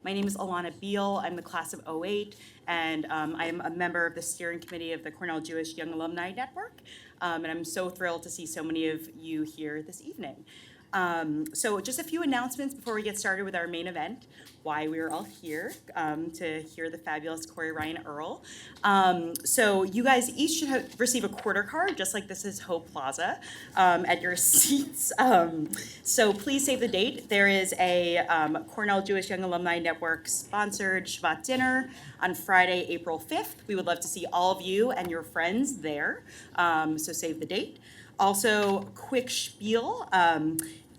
My name is Alana Beal. I'm the class of '08, and I am a member of the steering committee of the Cornell Jewish Young Alumni Network. And I'm so thrilled to see so many of you here this evening. So just a few announcements before we get started with our main event, why we're all here, to hear the fabulous Corey Ryan Earle. So you guys each should receive a quarter card, just like this is Hope Plaza, at your seats. So please save the date. There is a Cornell Jewish Young Alumni Network sponsored Shabbat dinner on Friday, April 5th. We would love to see all of you and your friends there, so save the date. Also, quick spiel.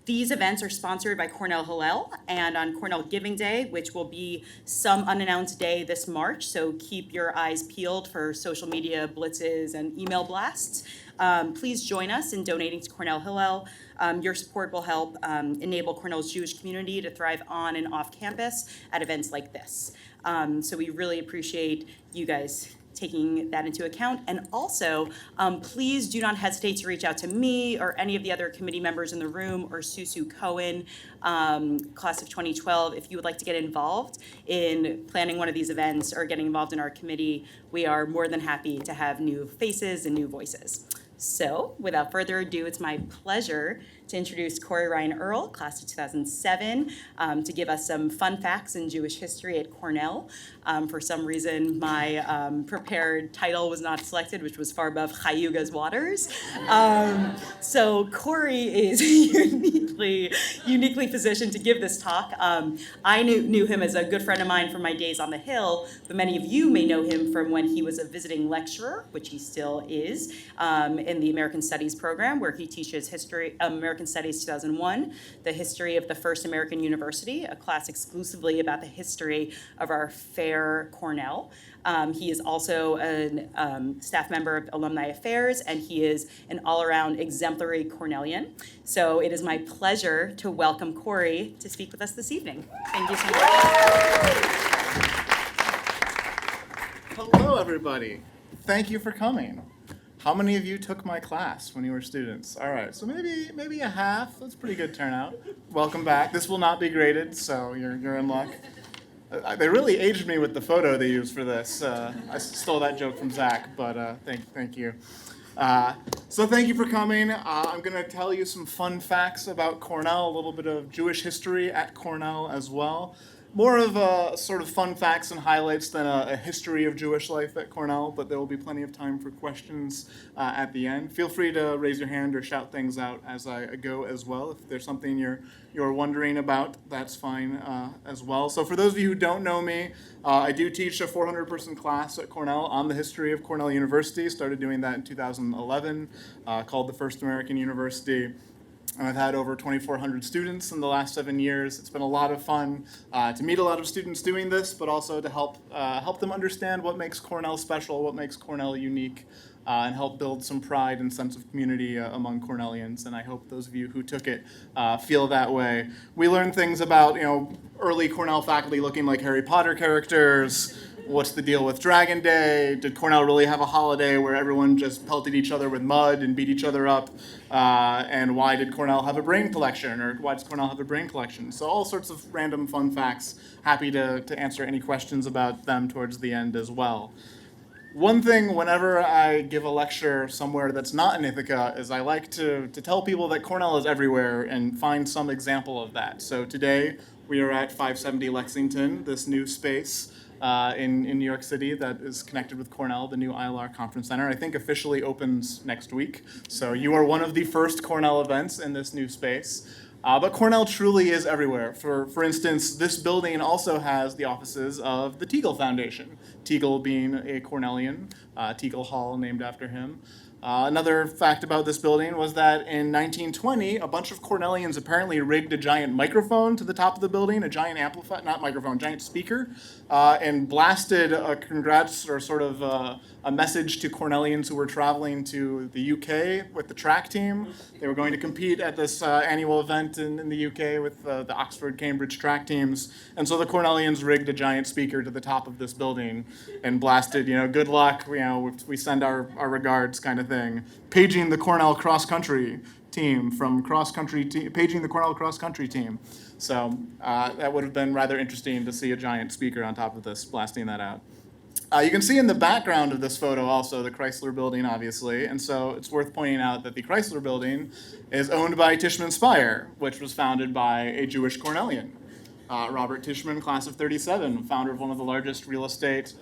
These events are sponsored by Cornell Hillel, and on Cornell Giving Day, which will be some unannounced day this March, so keep your eyes peeled for social media blitzes and email blasts. Please join us in donating to Cornell Hillel. Your support will help enable Cornell's Jewish community to thrive on and off campus at events like this. So we really appreciate you guys taking that into account. And also, please do not hesitate to reach out to me or any of the other committee members in the room, or Susu Cohen, class of 2012. If you would like to get involved in planning one of these events or getting involved in our committee, we are more than happy to have new faces and new voices. So, without further ado, it's my pleasure to introduce Corey Ryan Earle, class of 2007, to give us some fun facts in Jewish history at Cornell. For some reason, my prepared title was not selected, which was far above Chayuga's waters. So Corey is uniquely positioned to give this talk. I knew him as a good friend of mine from my days on the Hill, but many of you may know him from when he was a visiting lecturer, which he still is, in the American Studies program, where he teaches history, American Studies 2001, the history of the first American university, a class exclusively about the history of our fair Cornell. He is also a staff member of Alumni Affairs, and he is an all-around exemplary Cornellian. So it is my pleasure to welcome Corey to speak with us this evening. Thank you so much. Hello, everybody. Thank you for coming. How many of you took my class when you were students? All right, so maybe a half. That's a pretty good turnout. Welcome back. This will not be graded, so you're in luck. They really aged me with the photo they used for this. I stole that joke from Zach, but thank you. So thank you for coming. I'm going to tell you some fun facts about Cornell, a little bit of Jewish history at Cornell as well. More of a sort of fun facts and highlights than a history of Jewish life at Cornell, but there will be plenty of time for questions at the end. Feel free to raise your hand or shout things out as I go as well. If there's something you're wondering about, that's fine as well. So for those of you who don't know me, I do teach a 400-person class at Cornell on the history of Cornell University. Started doing that in 2011, called the First American University. I've had over 2,400 students in the last 7 years. It's been a lot of fun to meet a lot of students doing this, but also to help them understand what makes Cornell special, what makes Cornell unique, and help build some pride and sense of community among Cornellians. And I hope those of you who took it feel that way. We learned things about, early Cornell faculty looking like Harry Potter characters. What's the deal with Dragon Day? Did Cornell really have a holiday where everyone just pelted each other with mud and beat each other up? And why did Cornell have a brain collection? Or why does Cornell have a brain collection? So all sorts of random fun facts. Happy to answer any questions about them towards the end as well. One thing whenever I give a lecture somewhere that's not in Ithaca is I like to tell people that Cornell is everywhere and find some example of that. So today we are at 570 Lexington, this new space in New York City that is connected with Cornell, the new ILR Conference Center. I think officially opens next week. So you are one of the first Cornell events in this new space. But Cornell truly is everywhere. For instance, this building also has the offices of the Teagle Foundation. Teagle being a Cornellian, Teagle Hall named after him. Another fact about this building was that in 1920, a bunch of Cornellians apparently rigged a giant microphone to the top of the building, a giant giant speaker, and blasted a congrats or sort of a message to Cornellians who were traveling to the UK with the track team. They were going to compete at this annual event in the UK with the Oxford-Cambridge track teams. And so the Cornellians rigged a giant speaker to the top of this building and blasted, good luck, we send our regards kind of thing. Paging the Cornell cross country, team from paging the Cornell cross-country team. So that would have been rather interesting to see a giant speaker on top of this blasting that out. You can see in the background of this photo also the Chrysler Building, obviously, and so it's worth pointing out that the Chrysler Building is owned by Tishman Speyer, which was founded by a Jewish Cornellian. Robert Tishman, class of '37, founder of one of the largest real estate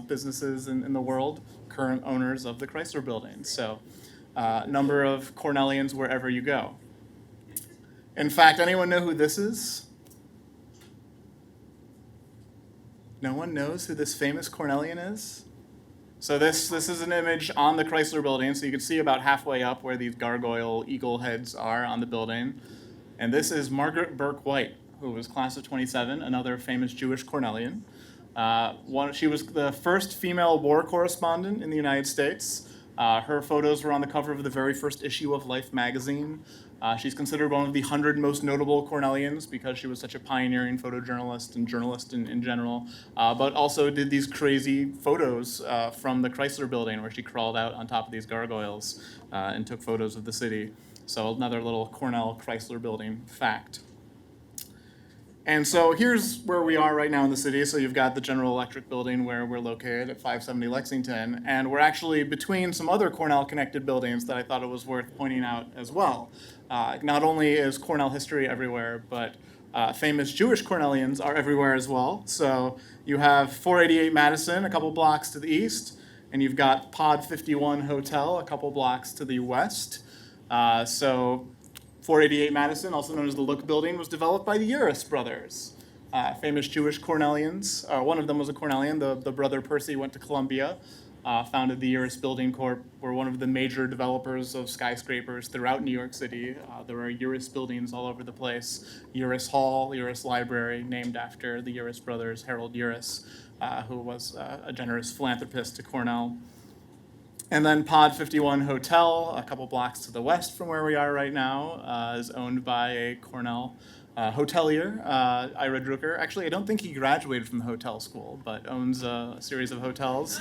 businesses in the world, current owners of the Chrysler Building. So number of Cornellians wherever you go. In fact, anyone know who this is? No one knows who this famous Cornellian is? So this is an image on the Chrysler Building, so you can see about halfway up where these gargoyle eagle heads are on the building. And this is Margaret Burke White, who was class of '27, another famous Jewish Cornellian. She was the first female war correspondent in the United States. Her photos were on the cover of the very first issue of Life magazine. She's considered one of the 100 most notable Cornellians because she was such a pioneering photojournalist and journalist in general, but also did these crazy photos from the Chrysler Building where she crawled out on top of these gargoyles and took photos of the city. So another little Cornell Chrysler Building fact. And so here's where we are right now in the city. So you've got the General Electric building where we're located at 570 Lexington. And we're actually between some other Cornell-connected buildings that I thought it was worth pointing out as well. Not only is Cornell history everywhere, but famous Jewish Cornellians are everywhere as well. So you have 488 Madison, a couple blocks to the east. And you've got Pod 51 Hotel, a couple blocks to the west. So 488 Madison, also known as the Look Building, was developed by the Uris brothers, famous Jewish Cornellians. One of them was a Cornellian. The brother Percy went to Columbia, founded the Uris Building Corp. Were one of the major developers of skyscrapers throughout New York City. There are Uris buildings all over the place. Uris Hall, Uris Library, named after the Uris brothers, Harold Uris, who was a generous philanthropist to Cornell. And then Pod 51 Hotel, a couple blocks to the west from where we are right now, is owned by a Cornell hotelier, Ira Drucker. Actually, I don't think he graduated from the hotel school, but owns a series of hotels.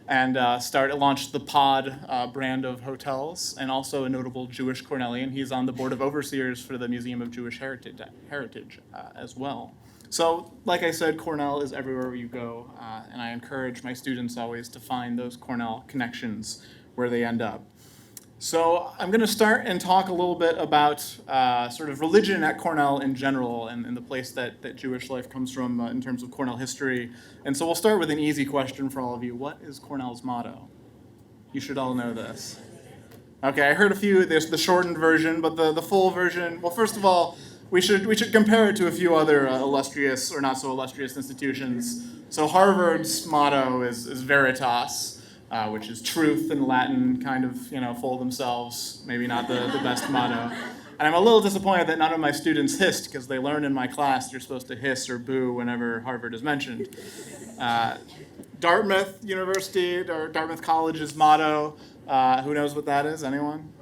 And launched the Pod brand of hotels, and also a notable Jewish Cornellian. He's on the board of overseers for the Museum of Jewish Heritage as well. So, like I said, Cornell is everywhere you go, and I encourage my students always to find those Cornell connections where they end up. So I'm going to start and talk a little bit about sort of religion at Cornell in general and the place that Jewish life comes from in terms of Cornell history. And so we'll start with an easy question for all of you. What is Cornell's motto? You should all know this. Okay, I heard a few. There's the shortened version, but the full version, well, first of all, we should compare it to a few other illustrious or not so illustrious institutions. So Harvard's motto is Veritas, which is truth in Latin, kind of, full of themselves, maybe not the best motto. And I'm a little disappointed that none of my students hissed, because they learned in my class you're supposed to hiss or boo whenever Harvard is mentioned. Dartmouth University, or Dartmouth College's motto, who knows what that is? Anyone?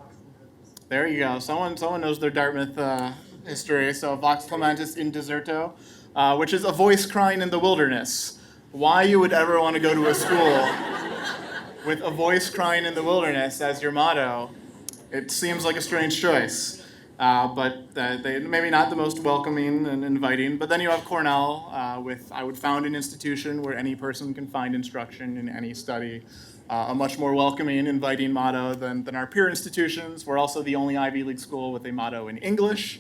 There you go. Someone knows their Dartmouth history. So Vox Clementis in Deserto, which is a voice crying in the wilderness. Why you would ever want to go to a school with a voice crying in the wilderness as your motto, it seems like a strange choice. But they maybe not the most welcoming and inviting. But then you have Cornell with, I would found an institution where any person can find instruction in any study. A much more welcoming, inviting motto than our peer institutions. We're also the only Ivy League school with a motto in English,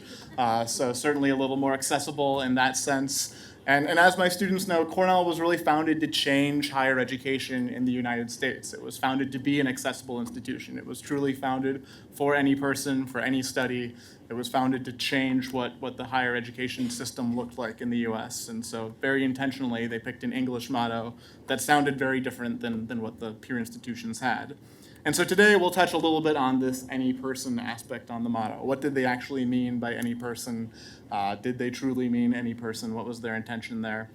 so certainly a little more accessible in that sense. And as my students know, Cornell was really founded to change higher education in the United States. It was founded to be an accessible institution. It was truly founded for any person, for any study. It was founded to change what the higher education system looked like in the US. And so very intentionally, they picked an English motto that sounded very different than what the peer institutions had. And so today we'll touch a little bit on this any person aspect on the motto. What did they actually mean by any person? Did they truly mean any person? What was their intention there?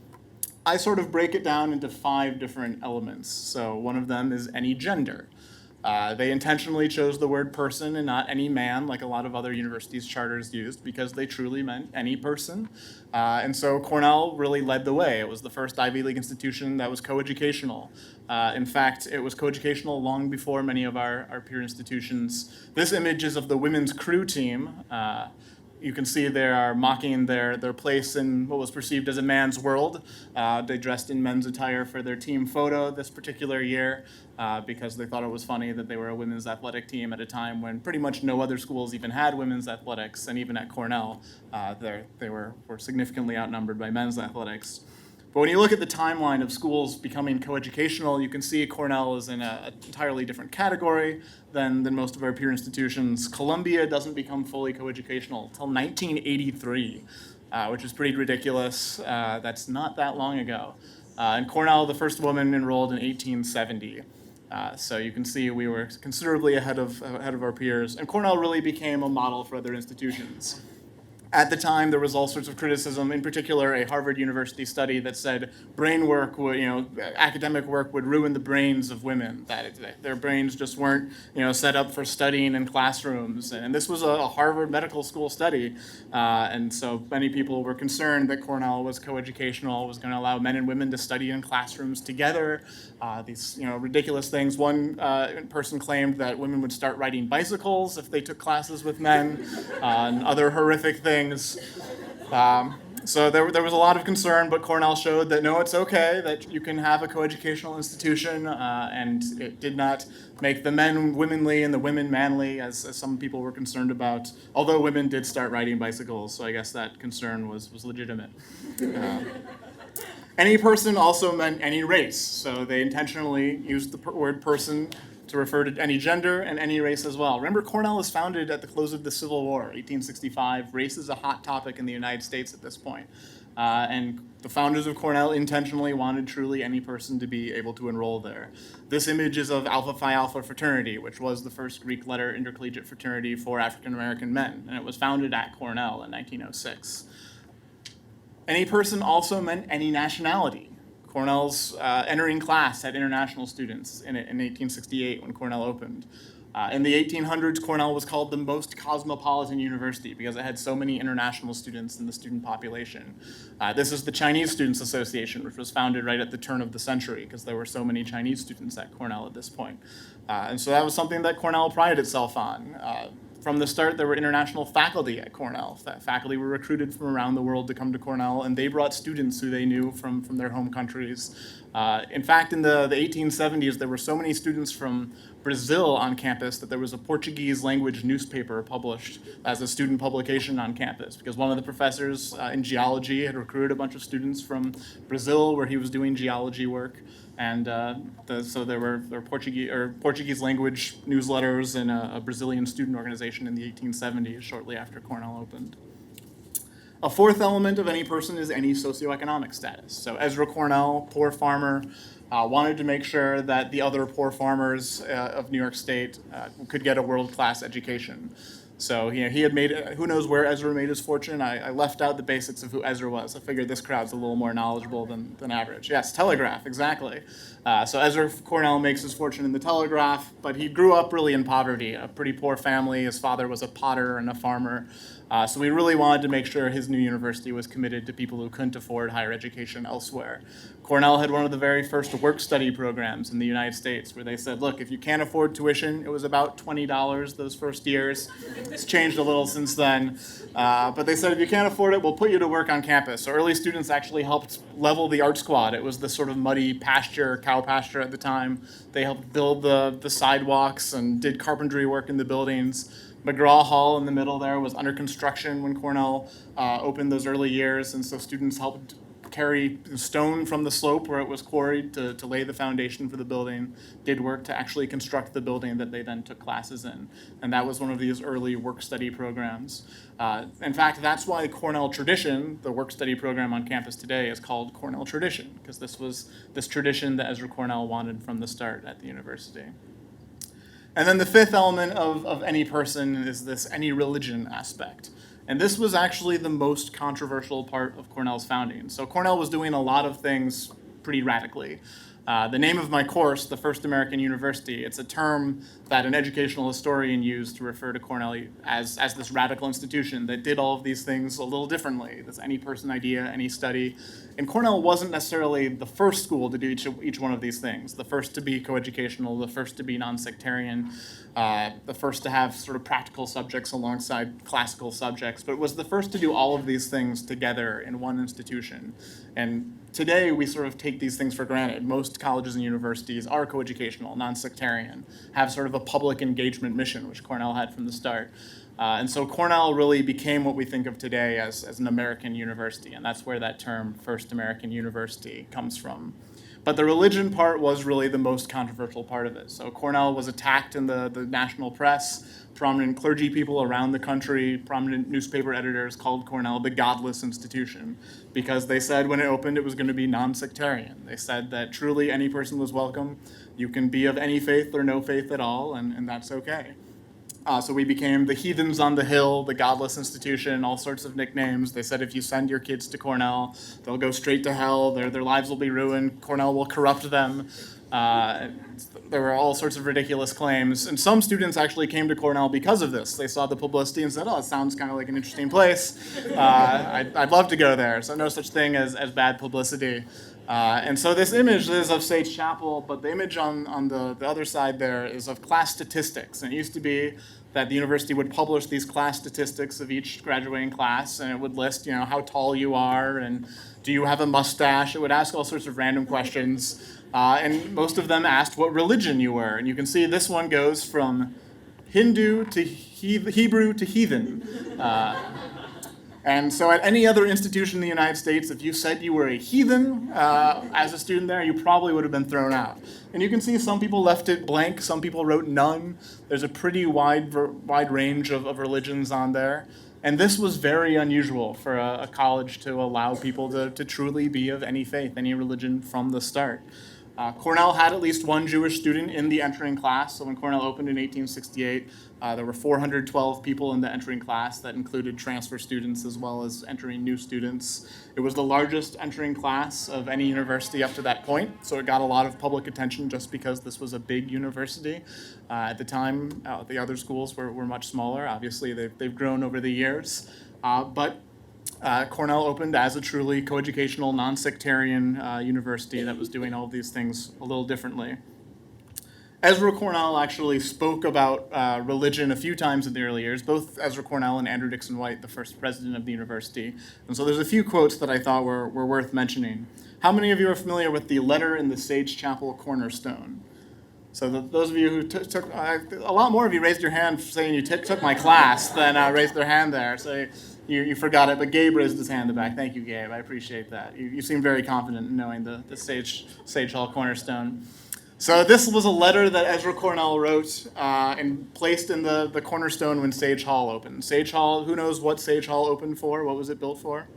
I sort of break it down into 5 different elements. So one of them is any gender. They intentionally chose the word person and not any man, like a lot of other universities' charters used, because they truly meant any person. And so Cornell really led the way. It was the first Ivy League institution that was coeducational. In fact, it was coeducational long before many of our peer institutions. This image is of the women's crew team. You can see they are mocking their place in what was perceived as a man's world. They dressed in men's attire for their team photo this particular year because they thought it was funny that they were a women's athletic team at a time when pretty much no other schools even had women's athletics, and even at Cornell, they were significantly outnumbered by men's athletics. But when you look at the timeline of schools becoming coeducational, you can see Cornell is in an entirely different category than most of our peer institutions. Columbia doesn't become fully coeducational until 1983, which is pretty ridiculous. That's not that long ago. And Cornell, the first woman enrolled in 1870. So you can see we were considerably ahead of our peers. And Cornell really became a model for other institutions. At the time, there was all sorts of criticism, in particular a Harvard University study that said brain work would, academic work would ruin the brains of women, that their brains just weren't, set up for studying in classrooms. And this was a Harvard Medical School study. And so many people were concerned that Cornell was coeducational, was going to allow men and women to study in classrooms together. These, ridiculous things. One person claimed that women would start riding bicycles if they took classes with men, and other horrific things. So there was a lot of concern, but Cornell showed that no, it's okay, that you can have a coeducational institution, and it did not make the men womanly and the women manly, as some people were concerned about, although women did start riding bicycles, so I guess that concern was legitimate. Any person also meant any race, so they intentionally used the word person to refer to any gender and any race as well. Remember, Cornell was founded at the close of the Civil War, 1865. Race is a hot topic in the United States at this point. And the founders of Cornell intentionally wanted truly any person to be able to enroll there. This image is of Alpha Phi Alpha fraternity, which was the first Greek letter intercollegiate fraternity for African American men, and it was founded at Cornell in 1906. Any person also meant any nationality. Cornell's entering class had international students in 1868 when Cornell opened. In the 1800s, Cornell was called the most cosmopolitan university because it had so many international students in the student population. This is the Chinese Students Association, which was founded right at the turn of the century because there were so many Chinese students at Cornell at this point. And so that was something that Cornell prided itself on. From the start, there were international faculty at Cornell. Faculty were recruited from around the world to come to Cornell, and they brought students who they knew from their home countries. In fact, in the 1870s, there were so many students from Brazil on campus that there was a Portuguese language newspaper published as a student publication on campus because one of the professors in geology had recruited a bunch of students from Brazil where he was doing geology work. And so there were Portuguese language newsletters and a Brazilian student organization in the 1870s, shortly after Cornell opened. A fourth element of any person is any socioeconomic status. So Ezra Cornell, poor farmer, wanted to make sure that the other poor farmers of New York State could get a world-class education. So he had made, who knows where Ezra made his fortune? I left out the basics of who Ezra was. I figured this crowd's a little more knowledgeable than average. Yes, Telegraph, exactly. So Ezra Cornell makes his fortune in the Telegraph, but he grew up really in poverty, a pretty poor family. His father was a potter and a farmer. So we really wanted to make sure his new university was committed to people who couldn't afford higher education elsewhere. Cornell had one of the very first work-study programs in the United States where they said, look, if you can't afford tuition, it was about $20 those first years. It's changed a little since then. But they said, if you can't afford it, we'll put you to work on campus. So early students actually helped level the art squad. It was this sort of muddy pasture, cow pasture at the time. They helped build the sidewalks and did carpentry work in the buildings. McGraw Hall in the middle there was under construction when Cornell opened those early years, and so students helped carry stone from the slope where it was quarried to lay the foundation for the building, did work to actually construct the building that they then took classes in. And that was one of these early work-study programs. In fact, that's why Cornell Tradition, the work-study program on campus today, is called Cornell Tradition, because this was this tradition that Ezra Cornell wanted from the start at the university. And then the fifth element of any person is this any religion aspect. And this was actually the most controversial part of Cornell's founding. So Cornell was doing a lot of things pretty radically. The name of my course, The First American University, it's a term that an educational historian used to refer to Cornell as this radical institution that did all of these things a little differently. This any person idea, any study. And Cornell wasn't necessarily the first school to do each one of these things. The first to be coeducational, the first to be non-sectarian, the first to have sort of practical subjects alongside classical subjects, but was the first to do all of these things together in one institution. And today we sort of take these things for granted. Most colleges and universities are coeducational, non-sectarian, have sort of a public engagement mission, which Cornell had from the start. And so Cornell really became what we think of today as an American university, and that's where that term, First American University, comes from. But the religion part was really the most controversial part of it. So Cornell was attacked in the national press. Prominent clergy people around the country, prominent newspaper editors called Cornell the godless institution because they said when it opened it was going to be non-sectarian. They said that truly any person was welcome. You can be of any faith or no faith at all, and that's okay. So we became the heathens on the hill, the godless institution, all sorts of nicknames. They said if you send your kids to Cornell, they'll go straight to hell, their lives will be ruined, Cornell will corrupt them. There were all sorts of ridiculous claims, and some students actually came to Cornell because of this. They saw the publicity and said, oh, it sounds kind of like an interesting place. I'd love to go there. So no such thing as bad publicity. And so this image is of Sage Chapel, but the image on the other side there is of class statistics. And it used to be that the university would publish these class statistics of each graduating class, and it would list, how tall you are, and do you have a mustache? It would ask all sorts of random questions, and most of them asked what religion you were. And you can see this one goes from Hindu to Hebrew to heathen. And so at any other institution in the United States, if you said you were a heathen as a student there, you probably would have been thrown out. And you can see some people left it blank, some people wrote none. There's a pretty wide range of religions on there. And this was very unusual for a college to allow people to truly be of any faith, any religion from the start. Cornell had at least one Jewish student in the entering class. So when Cornell opened in 1868, there were 412 people in the entering class. That included transfer students as well as entering new students. It was the largest entering class of any university up to that point. So it got a lot of public attention just because this was a big university. At the time, the other schools were much smaller. Obviously, they've grown over the years. But Cornell opened as a truly coeducational, non-sectarian university that was doing all of these things a little differently. Ezra Cornell actually spoke about religion a few times in the early years, both Ezra Cornell and Andrew Dixon White, the first president of the university. And so there's a few quotes that I thought were worth mentioning. How many of you are familiar with the letter in the Sage Chapel cornerstone? So those of you who took, a lot more of you raised your hand saying you took my class than raised their hand there. So you forgot it, but Gabe raised his hand in the back. Thank you, Gabe. I appreciate that. You seem very confident in knowing the Sage Hall cornerstone. So this was a letter that Ezra Cornell wrote and placed in the cornerstone when Sage Hall opened. Sage Hall, who knows what Sage Hall opened for? What was it built for?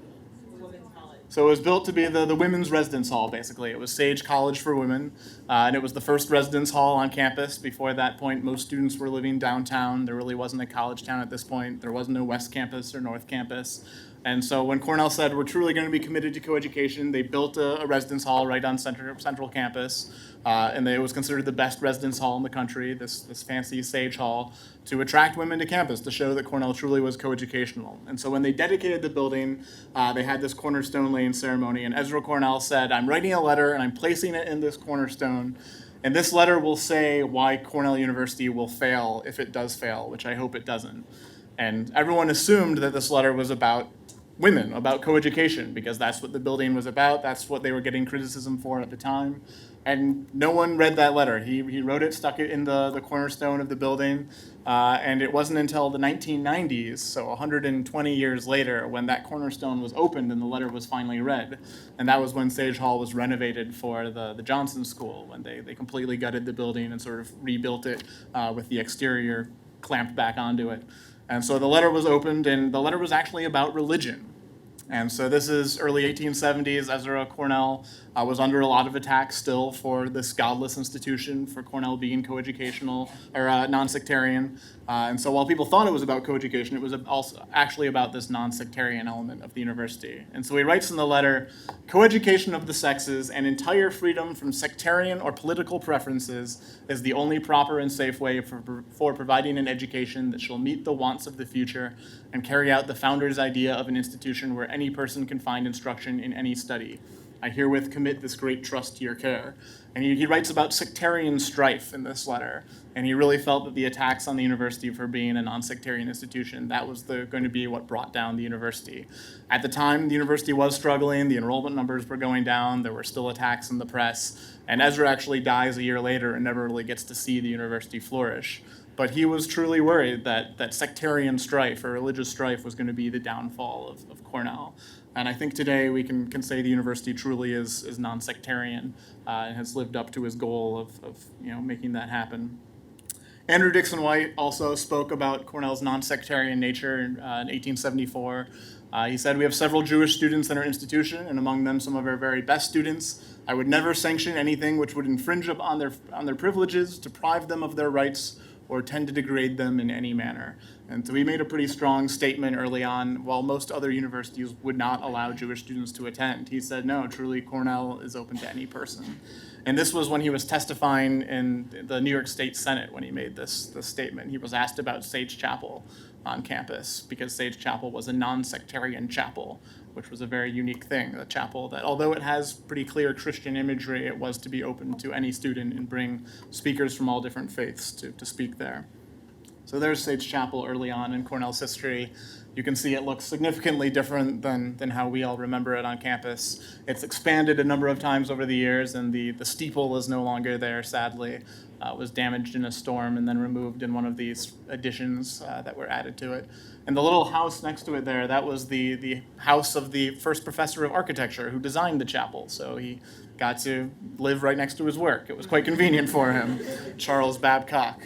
So it was built to be the women's residence hall, basically. It was Sage College for Women, and it was the first residence hall on campus. Before that point, most students were living downtown. There really wasn't a college town at this point. There was no West Campus or North Campus. And so when Cornell said, we're truly going to be committed to coeducation, they built a residence hall right on central campus, and it was considered the best residence hall in the country, this fancy Sage Hall, to attract women to campus, to show that Cornell truly was coeducational. And so when they dedicated the building, they had this cornerstone laying ceremony, and Ezra Cornell said, I'm writing a letter and I'm placing it in this cornerstone, and this letter will say why Cornell University will fail if it does fail, which I hope it doesn't. And everyone assumed that this letter was about women, about coeducation, because that's what the building was about. That's what they were getting criticism for at the time. And no one read that letter. He wrote it, stuck it in the cornerstone of the building, and it wasn't until the 1990s, so 120 years later, when that cornerstone was opened and the letter was finally read. And that was when Sage Hall was renovated for the Johnson School, when they completely gutted the building and sort of rebuilt it with the exterior clamped back onto it. And so the letter was opened, and the letter was actually about religion. And so this is early 1870s. Ezra Cornell was under a lot of attack still for this godless institution, for Cornell being coeducational or non-sectarian. And so while people thought it was about coeducation, it was also actually about this non-sectarian element of the university. And so he writes in the letter, "Coeducation of the sexes and entire freedom from sectarian or political preferences is the only proper and safe way for providing an education that shall meet the wants of the future and carry out the founder's idea of an institution where any person can find instruction in any study. I herewith commit this great trust to your care." And he writes about sectarian strife in this letter. And he really felt that the attacks on the university for being a non-sectarian institution, that was going to be what brought down the university. At the time, the university was struggling. The enrollment numbers were going down. There were still attacks in the press. And Ezra actually dies a year later and never really gets to see the university flourish. But he was truly worried that sectarian strife or religious strife was going to be the downfall of Cornell. And I think today we can say the university truly is non-sectarian and has lived up to his goal of making that happen. Andrew Dixon White also spoke about Cornell's non-sectarian nature in 1874. He said, "We have several Jewish students in our institution, and among them some of our very best students. I would never sanction anything which would infringe upon their privileges, deprive them of their rights, or tend to degrade them in any manner." And so he made a pretty strong statement early on. While most other universities would not allow Jewish students to attend, he said, no, truly Cornell is open to any person. And this was when he was testifying in the New York State Senate when he made this statement. He was asked about Sage Chapel on campus because Sage Chapel was a non-sectarian chapel, which was a very unique thing, a chapel that, although it has pretty clear Christian imagery, it was to be open to any student and bring speakers from all different faiths to speak there. So there's Sage Chapel early on in Cornell's history. You can see it looks significantly different than how we all remember it on campus. It's expanded a number of times over the years, and the steeple is no longer there, sadly. It was damaged in a storm and then removed in one of these additions that were added to it. And the little house next to it there, that was the house of the first professor of architecture who designed the chapel. So he got to live right next to his work. It was quite convenient for him, Charles Babcock.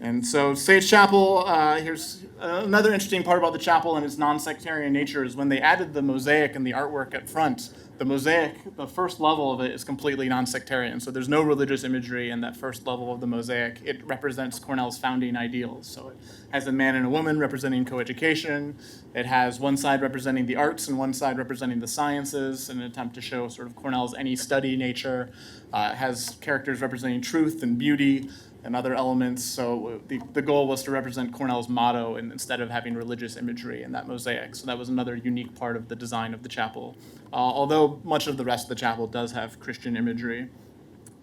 And so Sage Chapel, here's another interesting part about the chapel and its non-sectarian nature is when they added the mosaic and the artwork at front, the mosaic, the first level of it is completely non-sectarian. So there's no religious imagery in that first level of the mosaic. It represents Cornell's founding ideals. So it has a man and a woman representing coeducation. It has one side representing the arts and one side representing the sciences in an attempt to show sort of Cornell's any study nature. It has characters representing truth and beauty and other elements. So the goal was to represent Cornell's motto instead of having religious imagery in that mosaic. So that was another unique part of the design of the chapel, although much of the rest of the chapel does have Christian imagery.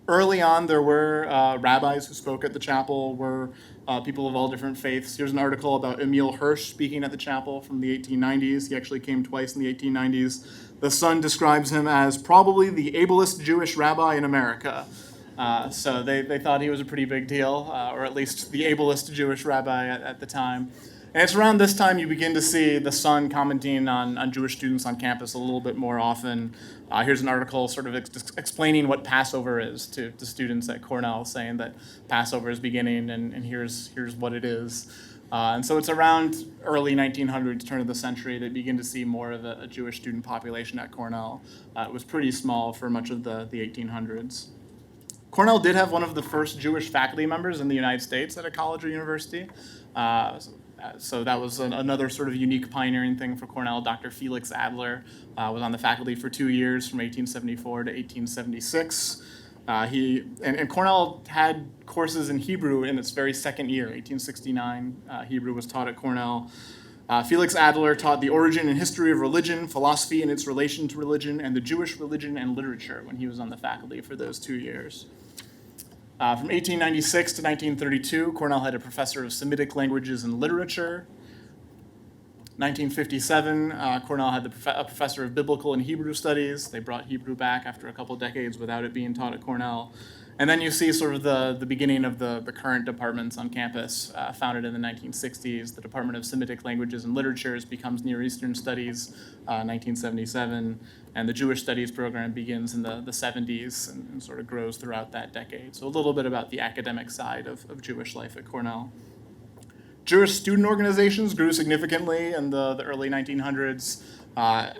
Early on, there were rabbis who spoke at the chapel, were people of all different faiths. Here's an article about Emil Hirsch speaking at the chapel from the 1890s. He actually came twice in the 1890s. The Sun describes him as probably the ablest Jewish rabbi in America. So they thought he was a pretty big deal, or at least the ablest Jewish rabbi at the time. And it's around this time you begin to see the Sun commenting on Jewish students on campus a little bit more often. Here's an article sort of explaining what Passover is to students at Cornell, saying that Passover is beginning and here's what it is. And so it's around early 1900s, turn of the century, that begin to see more of a Jewish student population at Cornell. It was pretty small for much of the 1800s. Cornell did have one of the first Jewish faculty members in the United States at a college or university. So that was another sort of unique pioneering thing for Cornell. Dr. Felix Adler was on the faculty for 2 years from 1874 to 1876. And Cornell had courses in Hebrew in its very second year, 1869. Hebrew was taught at Cornell. Felix Adler taught the origin and history of religion, philosophy and its relation to religion, and the Jewish religion and literature when he was on the faculty for those 2 years. From 1896 to 1932, Cornell had a professor of Semitic languages and literature. 1957, Cornell had a professor of biblical and Hebrew studies. They brought Hebrew back after a couple decades without it being taught at Cornell. And then you see sort of the beginning of the current departments on campus, founded in the 1960s. The Department of Semitic Languages and Literatures becomes Near Eastern Studies, 1977, and the Jewish Studies program begins in the 70s and sort of grows throughout that decade. So a little bit about the academic side of Jewish life at Cornell. Jewish student organizations grew significantly in the early 1900s.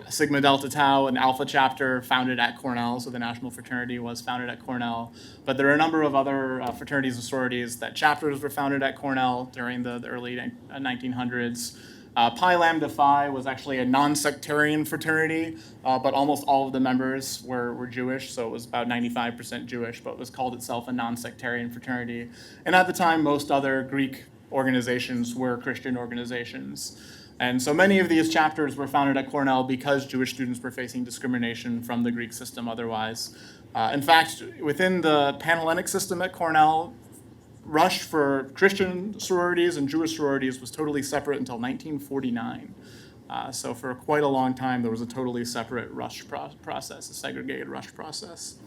Sigma Delta Tau, an Alpha chapter founded at Cornell, so the national fraternity was founded at Cornell. But there are a number of other fraternities and sororities that chapters were founded at Cornell during the early 1900s. Pi Lambda Phi was actually a non-sectarian fraternity, but almost all of the members were Jewish, so it was about 95% Jewish, but it was called itself a non-sectarian fraternity. And at the time, most other Greek organizations were Christian organizations. And so many of these chapters were founded at Cornell because Jewish students were facing discrimination from the Greek system otherwise. In fact, within the Panhellenic system at Cornell, rush for Christian sororities and Jewish sororities was totally separate until 1949. So for quite a long time, there was a totally separate rush process, a segregated rush process.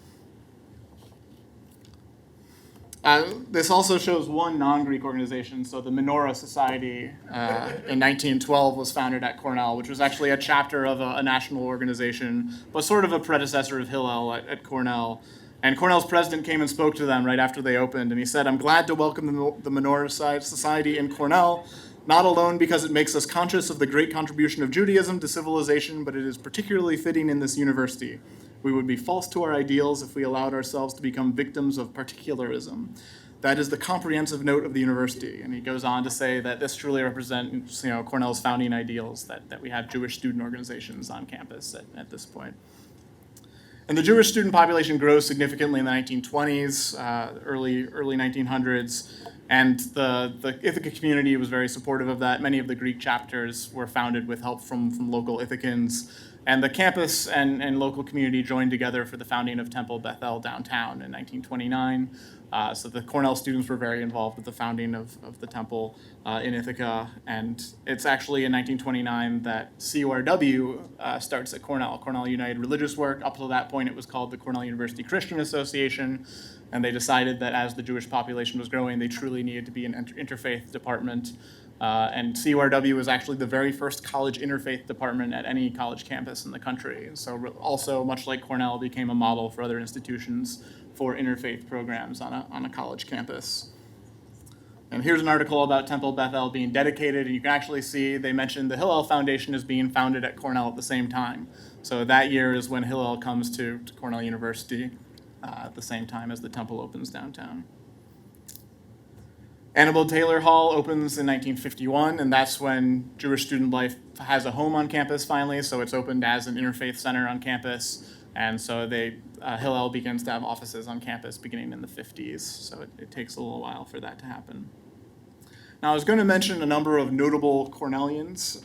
This also shows one non-Greek organization. So the Menorah Society in 1912 was founded at Cornell, which was actually a chapter of a national organization, but sort of a predecessor of Hillel at Cornell. And Cornell's president came and spoke to them right after they opened, and he said, "I'm glad to welcome the Menorah Society in Cornell, not alone because it makes us conscious of the great contribution of Judaism to civilization, but it is particularly fitting in this university. We would be false to our ideals if we allowed ourselves to become victims of particularism. That is the comprehensive note of the university." And he goes on to say that this truly represents, Cornell's founding ideals, that we have Jewish student organizations on campus at this point. And the Jewish student population grows significantly in the 1920s, early 1900s, and the Ithaca community was very supportive of that. Many of the Greek chapters were founded with help from local Ithacans. And the campus and local community joined together for the founding of Temple Bethel downtown in 1929. So the Cornell students were very involved with the founding of the temple in Ithaca. And it's actually in 1929 that CURW starts at Cornell, Cornell United Religious Work. Up to that point, it was called the Cornell University Christian Association. And they decided that as the Jewish population was growing, they truly needed to be an interfaith department. And CURW was actually the very first college interfaith department at any college campus in the country. So also, much like Cornell, became a model for other institutions for interfaith programs on a college campus. And here's an article about Temple Bethel being dedicated, and you can actually see they mentioned the Hillel Foundation is being founded at Cornell at the same time. So that year is when Hillel comes to Cornell University at the same time as the temple opens downtown. Annabelle Taylor Hall opens in 1951, and that's when Jewish student life has a home on campus finally, so it's opened as an interfaith center on campus. And so Hillel begins to have offices on campus beginning in the 50s, so it takes a little while for that to happen. Now, I was going to mention a number of notable Cornellians.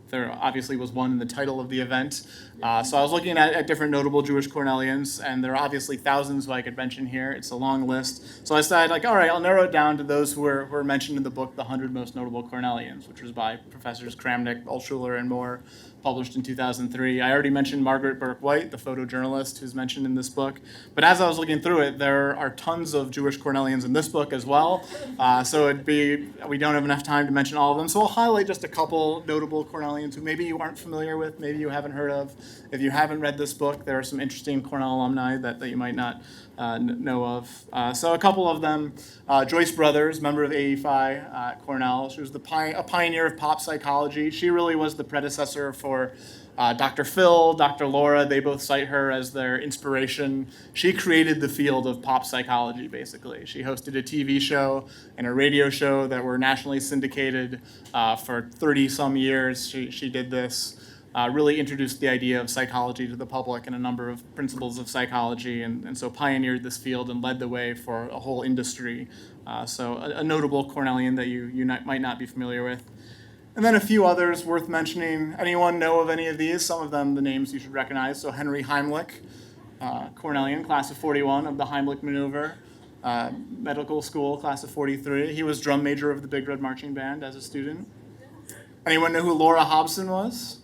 There obviously was one in the title of the event. So I was looking at different notable Jewish Cornellians, and there are obviously thousands who I could mention here. It's a long list. So I decided, all right, I'll narrow it down to those who were mentioned in the book, The 100 Most Notable Cornellians, which was by Professors Kramnik, Altschuler, and Moore, published in 2003. I already mentioned Margaret Burke-White, the photojournalist who's mentioned in this book. But as I was looking through it, there are tons of Jewish Cornellians in this book as well. So we don't have enough time to mention all of them. So I'll highlight just a couple notable Cornellians who maybe you aren't familiar with, maybe you haven't heard of. If you haven't read this book, there are some interesting Cornell alumni that you might not know of. So a couple of them, Joyce Brothers, member of AE Phi at Cornell. She was a pioneer of pop psychology. She really was the predecessor for Dr. Phil, Dr. Laura. They both cite her as their inspiration. She created the field of pop psychology, basically. She hosted a TV show and a radio show that were nationally syndicated for 30-some years. She did this. Really introduced the idea of psychology to the public and a number of principles of psychology, and so pioneered this field and led the way for a whole industry. So a notable Cornellian that you might not be familiar with. And then a few others worth mentioning. Anyone know of any of these? Some of them, the names you should recognize. So Henry Heimlich, Cornellian, class of 41 of the Heimlich Maneuver, medical school, class of 43. He was drum major of the Big Red Marching Band as a student. Anyone know who Laura Hobson was?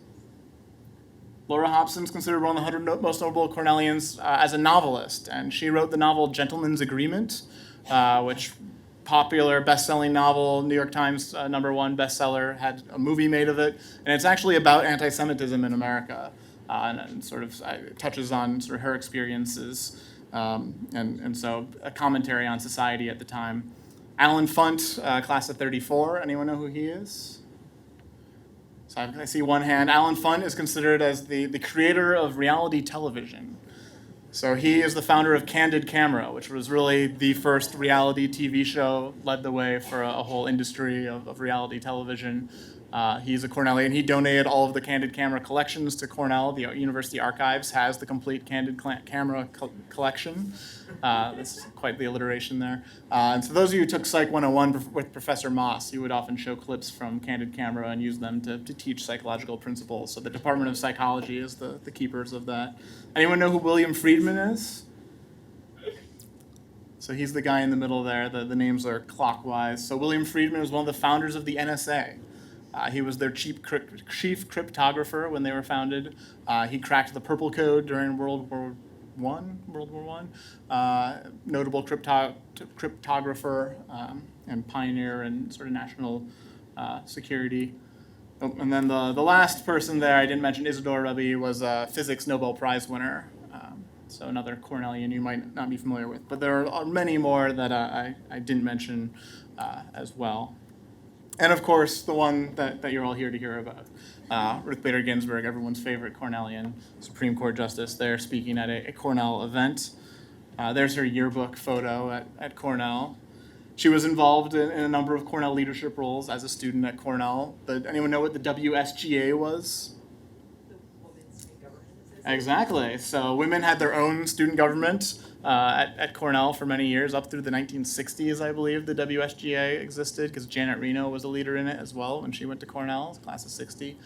Laura Hobson's considered one of the 100 most notable Cornellians as a novelist, and she wrote the novel Gentleman's Agreement, which popular best-selling novel, New York Times #1 bestseller, had a movie made of it, and it's actually about anti-Semitism in America, and sort of touches on sort of her experiences, and so a commentary on society at the time. Alan Funt, class of 34. Anyone know who he is? So I see one hand. Alan Funt is considered as the creator of reality television. So he is the founder of Candid Camera, which was really the first reality TV show, led the way for a whole industry of reality television. He's a Cornellian. He donated all of the Candid Camera collections to Cornell. The University Archives has the complete Candid Camera collection. That's quite the alliteration there. And so those of you who took Psych 101 with Professor Moss, he would often show clips from Candid Camera and use them to teach psychological principles. So the Department of Psychology is the keepers of that. Anyone know who William Friedman is? So he's the guy in the middle there. The names are clockwise. So William Friedman was one of the founders of the NSA. He was their chief cryptographer when they were founded. He cracked the Purple Code during World War I. Notable cryptographer and pioneer in sort of national security. Oh, and then the last person there, I didn't mention Isidore Rabi, was a physics Nobel Prize winner. So another Cornellian you might not be familiar with. But there are many more that I didn't mention as well. And of course, the one that you're all here to hear about, Ruth Bader Ginsburg, everyone's favorite Cornellian Supreme Court Justice, there speaking at a Cornell event. There's her yearbook photo at Cornell. She was involved in a number of Cornell leadership roles as a student at Cornell. Anyone know what the WSGA was? The Women's Student Government Association. Exactly. So women had their own student government at Cornell for many years, up through the 1960s, I believe, the WSGA existed, because Janet Reno was a leader in it as well when she went to Cornell, class of 60.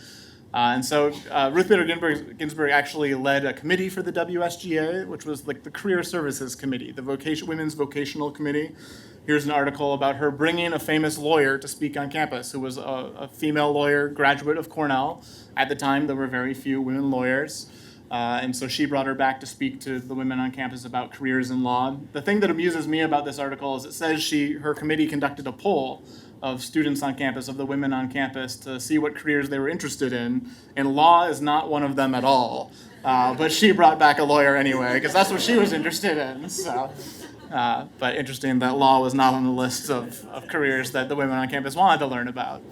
And so Ruth Bader Ginsburg actually led a committee for the WSGA, which was like the Career Services Committee, the Women's Vocational Committee. Here's an article about her bringing a famous lawyer to speak on campus, who was a female lawyer, graduate of Cornell. At the time, there were very few women lawyers. And so she brought her back to speak to the women on campus about careers in law. The thing that amuses me about this article is it says her committee conducted a poll of students on campus, of the women on campus, to see what careers they were interested in. And law is not one of them at all. But she brought back a lawyer anyway, because that's what she was interested in. So, but interesting that law was not on the list of careers that the women on campus wanted to learn about.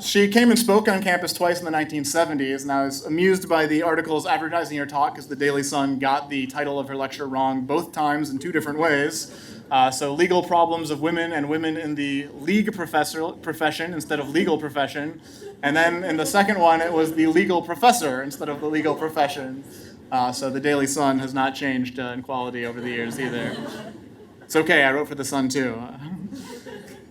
She came and spoke on campus twice in the 1970s, and I was amused by the articles advertising her talk because the Daily Sun got the title of her lecture wrong both times in two different ways. So legal problems of women and women in the league profession instead of legal profession. And then in the second one, it was the legal professor instead of the legal profession. So the Daily Sun has not changed in quality over the years either. It's okay, I wrote for the Sun too.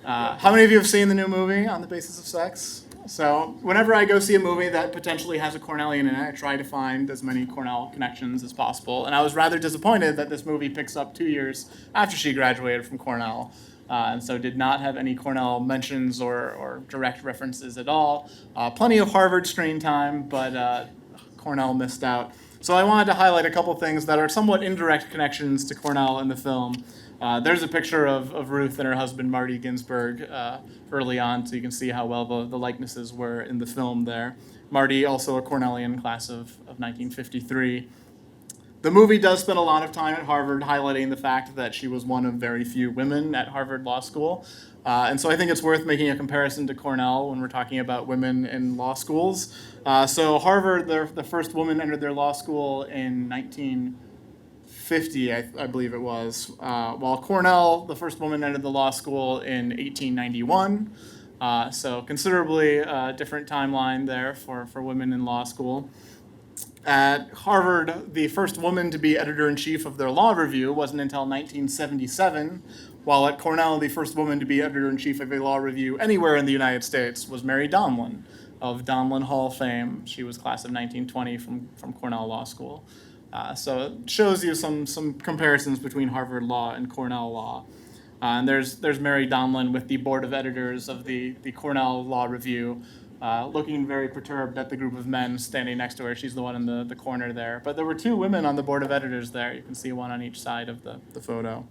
How many of you have seen the new movie On the Basis of Sex? So whenever I go see a movie that potentially has a Cornellian in it, I try to find as many Cornell connections as possible. And I was rather disappointed that this movie picks up 2 years after she graduated from Cornell. And so did not have any Cornell mentions or direct references at all. Plenty of Harvard screen time, but Cornell missed out. So I wanted to highlight a couple things that are somewhat indirect connections to Cornell in the film. There's a picture of Ruth and her husband, Marty Ginsburg, early on, so you can see how well the likenesses were in the film there. Marty, also a Cornellian, class of 1953. The movie does spend a lot of time at Harvard highlighting the fact that she was one of very few women at Harvard Law School. And so I think it's worth making a comparison to Cornell when we're talking about women in law schools. So Harvard, the first woman entered their law school in 1950, I believe it was, while Cornell, the first woman entered the law school in 1891. So considerably different timeline there for women in law school. At Harvard, the first woman to be editor-in-chief of their law review wasn't until 1977, while at Cornell, the first woman to be editor-in-chief of a law review anywhere in the United States was Mary Donlin of Donlin Hall fame. She was class of 1920 from Cornell Law School. So it shows you some comparisons between Harvard Law and Cornell Law. And there's Mary Donlin with the board of editors of the Cornell Law Review, looking very perturbed at the group of men standing next to her. She's the one in the corner there. But there were two women on the board of editors there. You can see one on each side of the photo.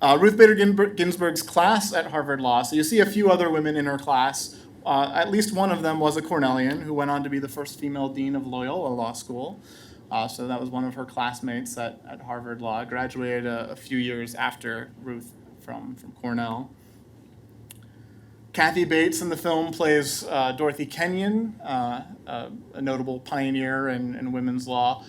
Ruth Bader Ginsburg's class at Harvard Law. So you see a few other women in her class. At least one of them was a Cornellian who went on to be the first female dean of Loyola Law School. So that was one of her classmates at Harvard Law, graduated a few years after Ruth from Cornell. Kathy Bates in the film plays Dorothy Kenyon, a notable pioneer in women's law,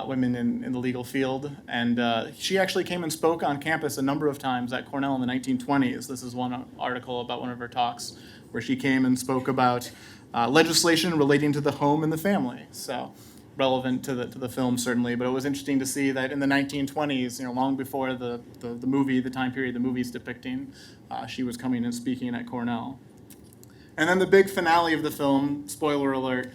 women in the legal field. And she actually came and spoke on campus a number of times at Cornell in the 1920s. This is one article about one of her talks where she came and spoke about legislation relating to the home and the family. So relevant to the film, certainly. But it was interesting to see that in the 1920s, long before the movie, the time period the movie's depicting, she was coming and speaking at Cornell. And then the big finale of the film, spoiler alert,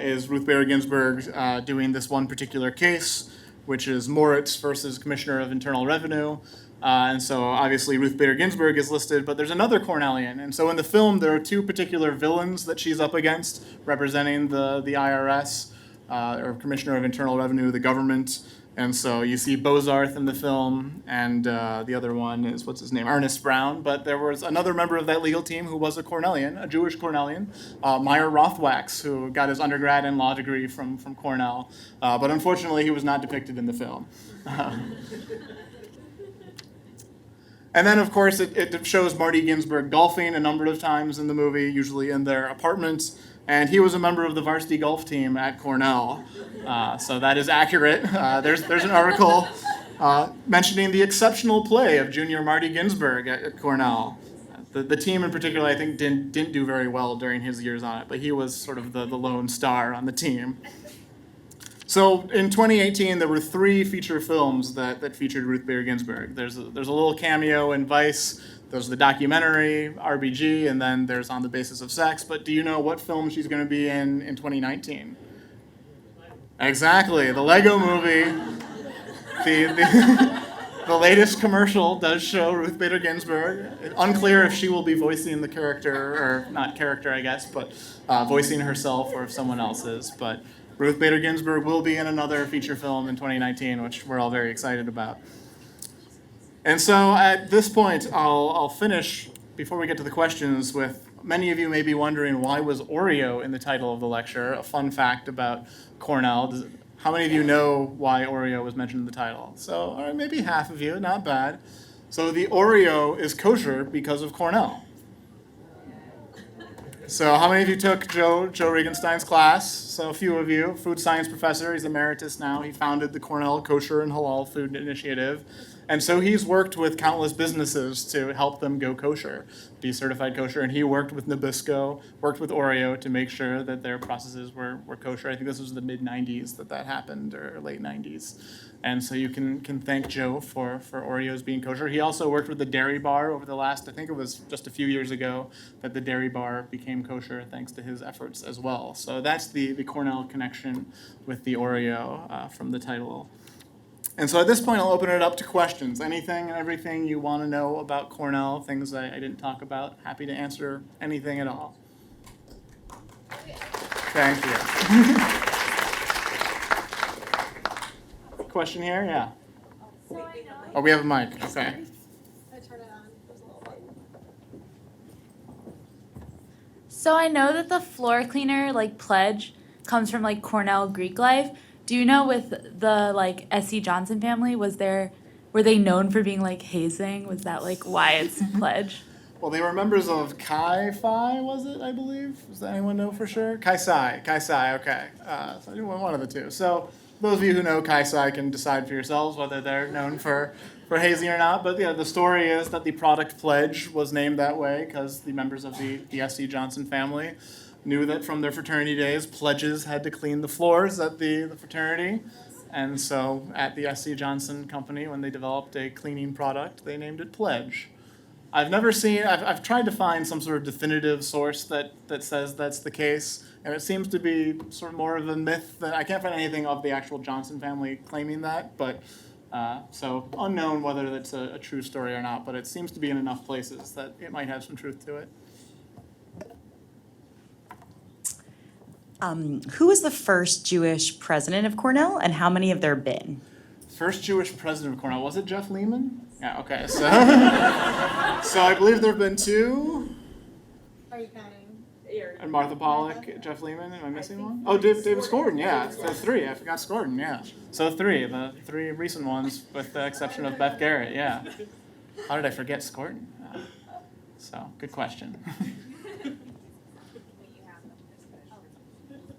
is Ruth Bader Ginsburg doing this one particular case, which is Moritz versus Commissioner of Internal Revenue. And so obviously Ruth Bader Ginsburg is listed, but there's another Cornellian. And so in the film, there are two particular villains that she's up against, representing the IRS, or Commissioner of Internal Revenue, the government. And so you see Bozarth in the film, and the other one is, what's his name, Ernest Brown. But there was another member of that legal team who was a Cornellian, a Jewish Cornellian, Meyer Rothwax, who got his undergrad and law degree from Cornell. But unfortunately, he was not depicted in the film. And then, of course, it shows Marty Ginsburg golfing a number of times in the movie, usually in their apartment. And he was a member of the varsity golf team at Cornell. So that is accurate. There's an article mentioning the exceptional play of junior Marty Ginsburg at Cornell. The team in particular, I think, didn't do very well during his years on it, but he was sort of the lone star on the team. So in 2018, there were 3 feature films that featured Ruth Bader Ginsburg. There's a little cameo in Vice. There's the documentary, RBG, and then there's On the Basis of Sex. But do you know what film she's going to be in 2019? Exactly, the Lego Movie. The latest commercial does show Ruth Bader Ginsburg. Unclear if she will be voicing the character, or not character, I guess, but voicing herself, or if someone else is. But Ruth Bader Ginsburg will be in another feature film in 2019, which we're all very excited about. And so at this point, I'll finish, before we get to the questions, with many of you may be wondering, why was Oreo in the title of the lecture? A fun fact about Cornell. How many of you know why Oreo was mentioned in the title? So, all right, maybe half of you, not bad. So the Oreo is kosher because of Cornell. So how many of you took Joe Regenstein's class? So a few of you. Food science professor, he's emeritus now. He founded the Cornell Kosher and Halal Food Initiative. And so he's worked with countless businesses to help them go kosher, be certified kosher. And he worked with Nabisco, worked with Oreo to make sure that their processes were kosher. I think this was the mid-90s that happened, or late 90s. And so you can thank Joe for Oreos being kosher. He also worked with the Dairy Bar over the last, I think it was just a few years ago, that the Dairy Bar became kosher thanks to his efforts as well. So that's the Cornell connection with the Oreo from the title. And so at this point, I'll open it up to questions. Anything and everything you want to know about Cornell, things I didn't talk about, happy to answer anything at all. Thank you. Question here? Yeah. So I know. Oh, we have a mic. Okay. I turn it on. There's a little button. So I know that the floor cleaner pledge comes from Cornell Greek life. Do you know with the S.C. Johnson family, were they known for being hazing? Was that why it's pledge? Well, they were members of Chi Phi, was it, I believe? Does anyone know for sure? Chi Psi, okay. So I knew one of the two. So those of you who know Chi Psi can decide for yourselves whether they're known for hazing or not. But yeah, the story is that the product pledge was named that way because the members of the S.C. Johnson family knew that from their fraternity days, pledges had to clean the floors at the fraternity. And so at the S.C. Johnson Company, when they developed a cleaning product, they named it Pledge. I've tried to find some sort of definitive source that says that's the case, and it seems to be sort of more of a myth. That I can't find anything of the actual Johnson family claiming that, but so unknown whether that's a true story or not, but it seems to be in enough places that it might have some truth to it. Who was the first Jewish president of Cornell, and how many have there been? First Jewish president of Cornell, was it Jeff Lehman? Yeah, okay, so so I believe there have been 2. Are you counting? And Martha Pollack, Jeff Lehman, am I missing one? Oh, David Scorden, yeah, so 3, I forgot Scorden, yeah. So 3, the 3 recent ones, with the exception of Beth Garrett, yeah. How did I forget Scorton? So, good question.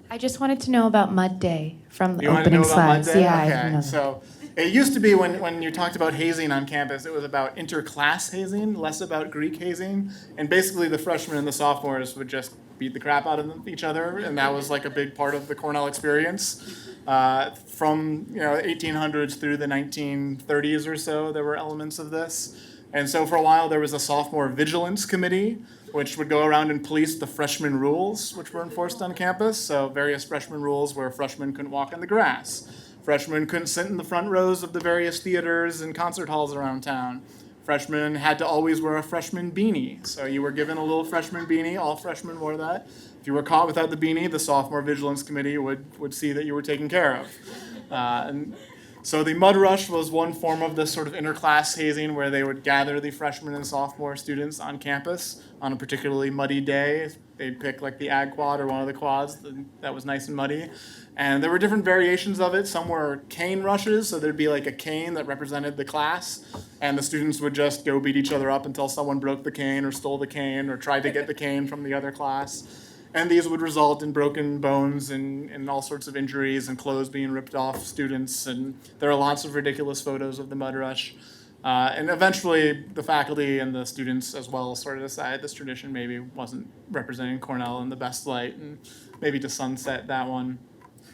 I just wanted to know about Mud Day from the You want to opening know about Mud slides. Day? Yeah, I Okay, didn't know that. so it used to be when you talked about hazing on campus, it was about inter-class hazing, less about Greek hazing. And basically the freshmen and the sophomores would just beat the crap out of each other, and that was like a big part of the Cornell experience. From 1800s through the 1930s or so, there were elements of this. And so for a while there was a sophomore vigilance committee, which would go around and police the freshman rules, which were enforced on campus. So various freshman rules where freshmen couldn't walk in the grass. Freshmen couldn't sit in the front rows of the various theaters and concert halls around town. Freshmen had to always wear a freshman beanie. So you were given a little freshman beanie, all freshmen wore that. If you were caught without the beanie, the sophomore vigilance committee would see that you were taken care of. So the mud rush was one form of this sort of interclass hazing where they would gather the freshman and sophomore students on campus on a particularly muddy day. They'd pick like the ag quad or one of the quads that was nice and muddy. And there were different variations of it. Some were cane rushes, so there'd be like a cane that represented the class, and the students would just go beat each other up until someone broke the cane or stole the cane or tried to get the cane from the other class. And these would result in broken bones and all sorts of injuries and clothes being ripped off students. And there are lots of ridiculous photos of the mud rush. And eventually the faculty and the students as well sort of decided this tradition maybe wasn't representing Cornell in the best light and maybe to sunset that one.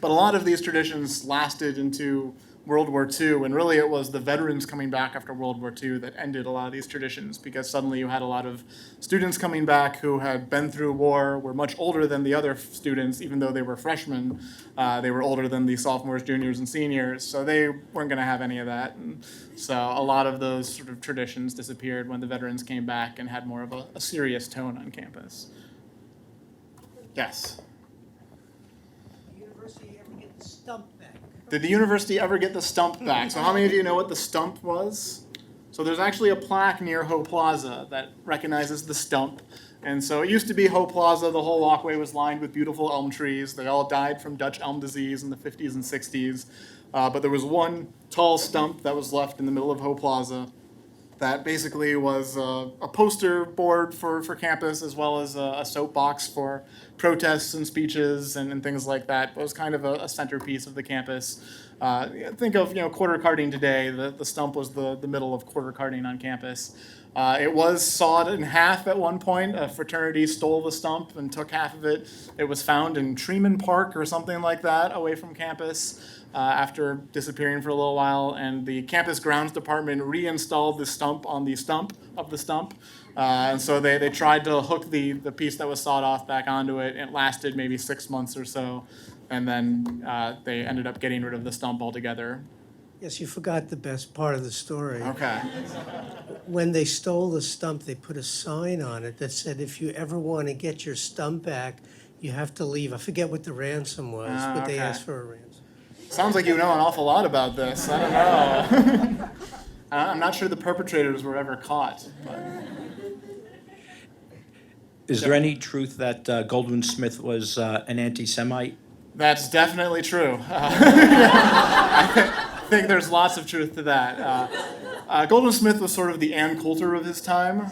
But a lot of these traditions lasted into World War II, and really it was the veterans coming back after World War II that ended a lot of these traditions, because suddenly you had a lot of students coming back who had been through war, were much older than the other students, even though they were freshmen. They were older than the sophomores, juniors, and seniors, so they weren't going to have any of that. And so a lot of those sort of traditions disappeared when the veterans came back and had more of a serious tone on campus. Yes? Did the university ever get the stump back? So how many of you know what the stump was? So there's actually a plaque near Ho Plaza that recognizes the stump. And so it used to be Ho Plaza. The whole walkway was lined with beautiful elm trees. They all died from Dutch elm disease in the 50s and 60s. But there was one tall stump that was left in the middle of Ho Plaza that basically was a poster board for campus, as well as a soapbox for protests and speeches and things like that. It was kind of a centerpiece of the campus. Think of quarter carding today. The stump was the middle of quarter carding on campus. It was sawed in half at one point. A fraternity stole the stump and took half of it. It was found in Treman Park or something like that, away from campus. After disappearing for a little while, and the campus grounds department reinstalled the stump on the stump of the stump. And so they tried to hook the piece that was sawed off back onto it. It lasted maybe 6 months or so, and then they ended up getting rid of the stump altogether. Yes, you forgot the best part of the story. Okay. When they stole the stump, they put a sign on it that said, if you ever want to get your stump back, you have to leave. I forget what the ransom was, but they okay. asked for a ransom. Sounds like you know an awful lot about this. I don't know. I'm not sure the perpetrators were ever caught. But. Is there any truth that Goldwin Smith was an anti-Semite? That's definitely true. I think there's lots of truth to that. Goldwin Smith was sort of the Ann Coulter of his time.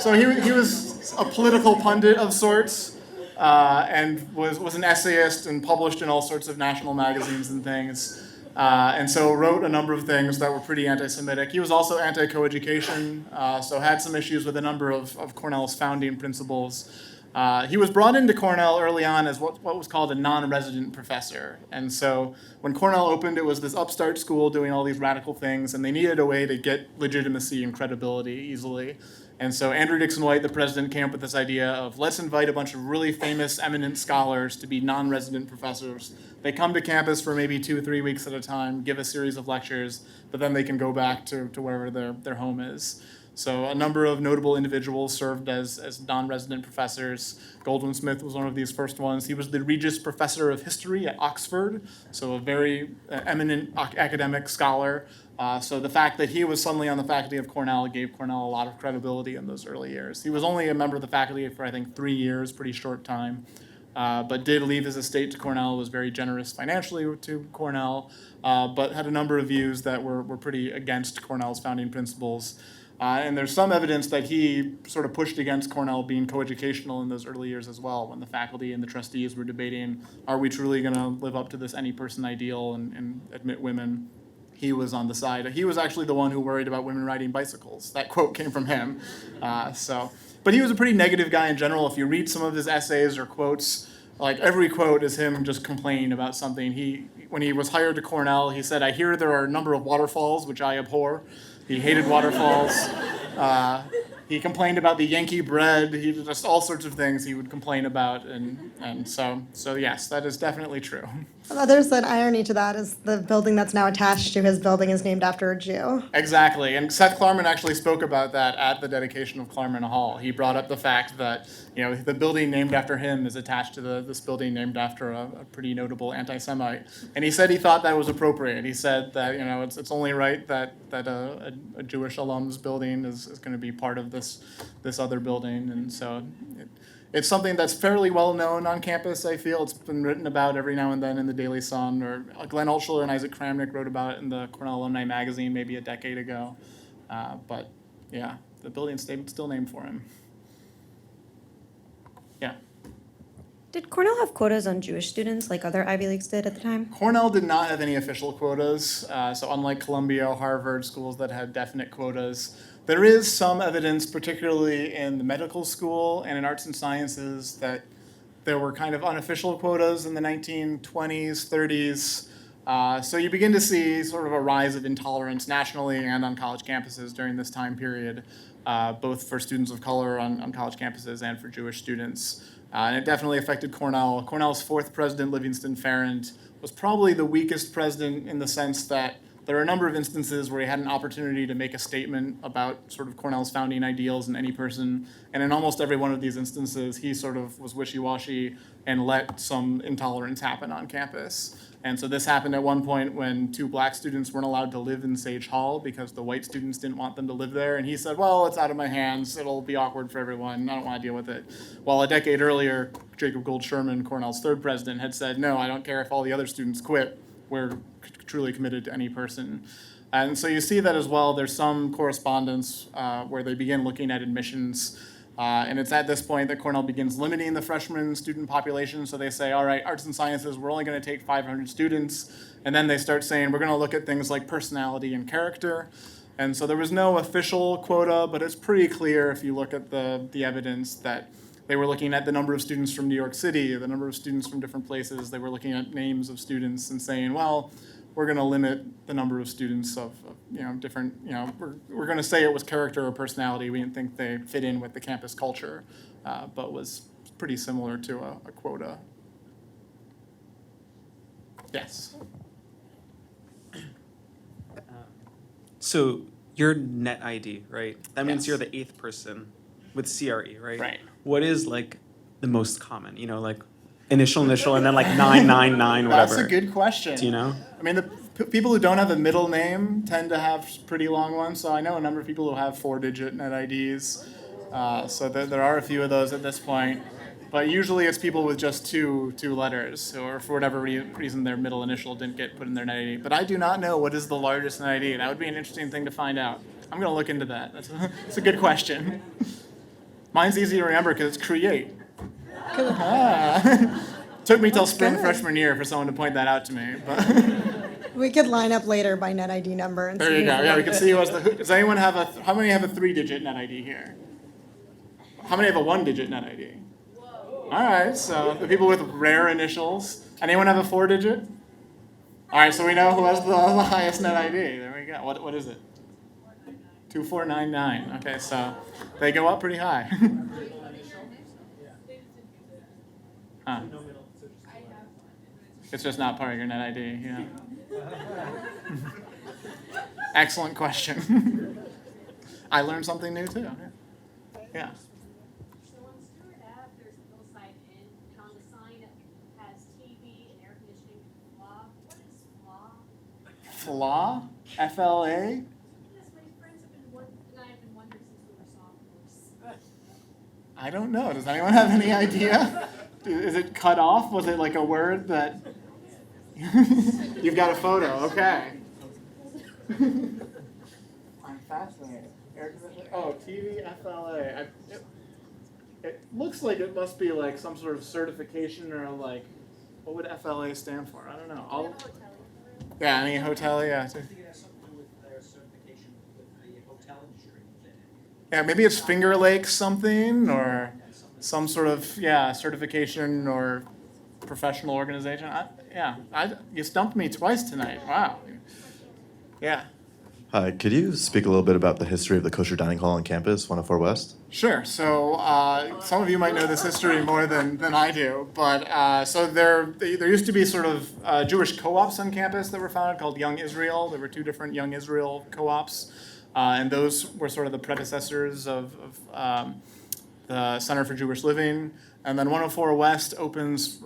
So he was a political pundit of sorts. And was an essayist and published in all sorts of national magazines and things. And so wrote a number of things that were pretty anti-Semitic. He was also anti-coeducation, so had some issues with a number of Cornell's founding principles. He was brought into Cornell early on as what was called a non-resident professor. And so when Cornell opened, it was this upstart school doing all these radical things, and they needed a way to get legitimacy and credibility easily. And so Andrew Dixon White, the president, came up with this idea of let's invite a bunch of really famous, eminent scholars to be non-resident professors. They come to campus for maybe 2 or 3 weeks at a time, give a series of lectures, but then they can go back to wherever their home is. So a number of notable individuals served as non-resident professors. Goldwin Smith was one of these first ones. He was the Regius Professor of History at Oxford, so a very eminent academic scholar. So the fact that he was suddenly on the faculty of Cornell gave Cornell a lot of credibility in those early years. He was only a member of the faculty for, I think, 3 years, pretty short time. but did leave his estate to Cornell, was very generous financially to Cornell, but had a number of views that were pretty against Cornell's founding principles. And there's some evidence that he sort of pushed against Cornell being coeducational in those early years as well, when the faculty and the trustees were debating, are we truly going to live up to this any person ideal and admit women? He was on the side. He was actually the one who worried about women riding bicycles. That quote came from him. But he was a pretty negative guy in general. If you read some of his essays or quotes, like every quote is him just complaining about something. When he was hired to Cornell, he said, "I hear there are a number of waterfalls, which I abhor." He hated waterfalls. He complained about the Yankee bread. He just all sorts of things he would complain about, and so yes, that is definitely true. Well, there's an irony to that is the building that's now attached to his building is named after a Jew. Exactly, and Seth Klarman actually spoke about that at the dedication of Klarman Hall. He brought up the fact that the building named after him is attached to this building named after a pretty notable anti-Semite, and he said he thought that was appropriate. He said that it's only right that a Jewish alum's building is going to be part of this other building, and so it's something that's fairly well known on campus. I feel it's been written about every now and then in the Daily Sun, or Glenn Altschuler and Isaac Kramnick wrote about it in the Cornell Alumni magazine maybe a decade ago. But yeah, the building's still named for him. Yeah. Did Cornell have quotas on Jewish students like other Ivy Leagues did at the time? Cornell did not have any official quotas, so unlike Columbia, Harvard, schools that had definite quotas, there is some evidence, particularly in the medical school and in arts and sciences, that there were kind of unofficial quotas in the 1920s, 30s. So you begin to see sort of a rise of intolerance nationally and on college campuses during this time period, both for students of color on college campuses and for Jewish students. And it definitely affected Cornell. Cornell's fourth president, Livingston Farrant, was probably the weakest president in the sense that there are a number of instances where he had an opportunity to make a statement about sort of Cornell's founding ideals in any person. And in almost every one of these instances, he sort of was wishy-washy and let some intolerance happen on campus. And so this happened at one point when 2 black students weren't allowed to live in Sage Hall because the white students didn't want them to live there. And he said, well, it's out of my hands. It'll be awkward for everyone. I don't want to deal with it. While a decade earlier, Jacob Gould Sherman, Cornell's third president, had said, no, I don't care if all the other students quit. We're truly committed to any person. And so you see that as well. There's some correspondence where they begin looking at admissions. And it's at this point that Cornell begins limiting the freshman student population. So they say, all right, arts and sciences, we're only going to take 500 students. And then they start saying, we're going to look at things like personality and character. And so there was no official quota, but it's pretty clear if you look at the evidence that they were looking at the number of students from New York City, the number of students from different places. They were looking at names of students and saying, well, we're going to limit the number of students of different, we're going to say it was character or personality. We didn't think they fit in with the campus culture, but was pretty similar to a quota. Yes. So your net ID, right? That means Yes. you're the 8th person with CRE, right? Right. What is like the most common? Like initial, and then like 999, whatever. That's a good question. Do you know? I mean, the people who don't have a middle name tend to have pretty long ones. So I know a number of people who have 4-digit net IDs. So there are a few of those at this point. But usually it's people with just two letters, or for whatever reason their middle initial didn't get put in their net ID. But I do not know what is the largest net ID. That would be an interesting thing to find out. I'm going to look into that. That's a good question. Mine's easy to remember because it's create. Took me till spring freshman year for someone to point that out to me. But We could line up later by net ID number and there see you go. who's Yeah, we the can see who has how many have a 3-digit net ID here? How many have a 1-digit net ID? All right, so the people with rare initials. Anyone have a 4-digit? All right, so we know who has the highest net ID. There we go. What is it? 2499. Okay, so they go up pretty high. Huh. It's just not part of your net ID. Yeah. Excellent question. I learned something new too. Yeah. So on Stewart Ave, there's a little sign in, and on the sign it has TV and air conditioning and flaw. What is flaw? Flaw? FLA? Yes, my friends have been and I have been wondering since we were sophomores. I don't know. Does anyone have any idea? Is it cut off? Was it like a word that? You've got a photo. Okay. I'm fascinated. Air conditioning. Oh, TV FLA. It looks like it must be like some sort of certification or like, what would FLA stand for? I don't know. Yeah, any hotel, yeah. Yeah, maybe it's Finger Lakes something or some sort of, certification or professional organization. You stumped me twice tonight. Wow. Yeah. Hi, could you speak a little bit about the history of the kosher dining hall on campus, 104 West? Sure. So some of you might know this history more than I do, but so there used to be sort of Jewish co-ops on campus that were founded called Young Israel. There were two different Young Israel co-ops, and those were sort of the predecessors of the Center for Jewish Living. And then 104 West opens.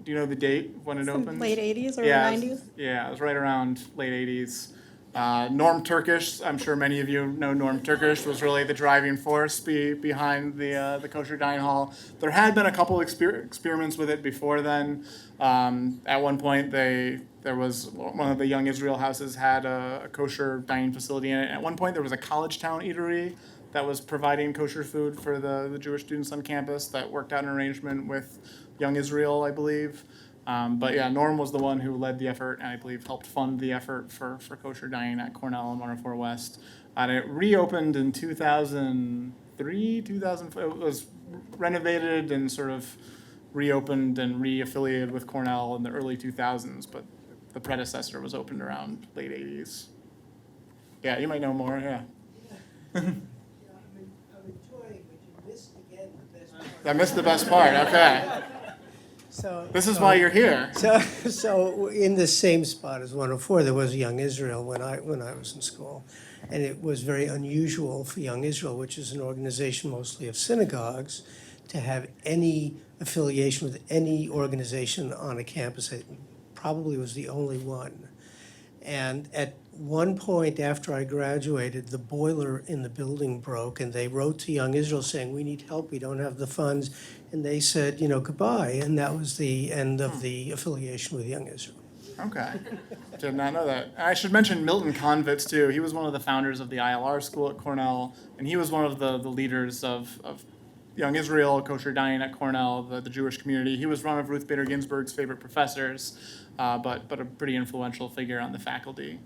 Do you know the date when it opens? Late 80s or Yeah, 90s? Yeah, it was right around late 80s. Norm Turkish, I'm sure many of you know Norm Turkish, was really the driving force behind the kosher dining hall. There had been a couple experiments with it before then. At one point, there was one of the Young Israel houses had a kosher dining facility in it. At one point, there was a college town eatery that was providing kosher food for the Jewish students on campus that worked out an arrangement with Young Israel, I believe. But yeah, Norm was the one who led the effort and I believe helped fund the effort for kosher dining at Cornell and 104 West. And it reopened in 2003, 2004. It was renovated and sort of reopened and re-affiliated with Cornell in the early 2000s, but the predecessor was opened around late 80s. Yeah, you might know more, yeah. I'm enjoying, but you missed again the best part. I missed the best part, okay. This is why you're here. So in the same spot as 104, there was Young Israel when I was in school. And it was very unusual for Young Israel, which is an organization mostly of synagogues, to have any affiliation with any organization on a campus. It probably was the only one. And at one point after I graduated, the boiler in the building broke, and they wrote to Young Israel saying, "We need help, we don't have the funds." And they said, goodbye. And that was the end of the affiliation with Young Israel. Okay. Did not know that. I should mention Milton Convitz, too. He was one of the founders of the ILR school at Cornell, and he was one of the leaders of Young Israel, kosher dining at Cornell, the Jewish community. He was one of Ruth Bader Ginsburg's favorite professors, but a pretty influential figure on the faculty.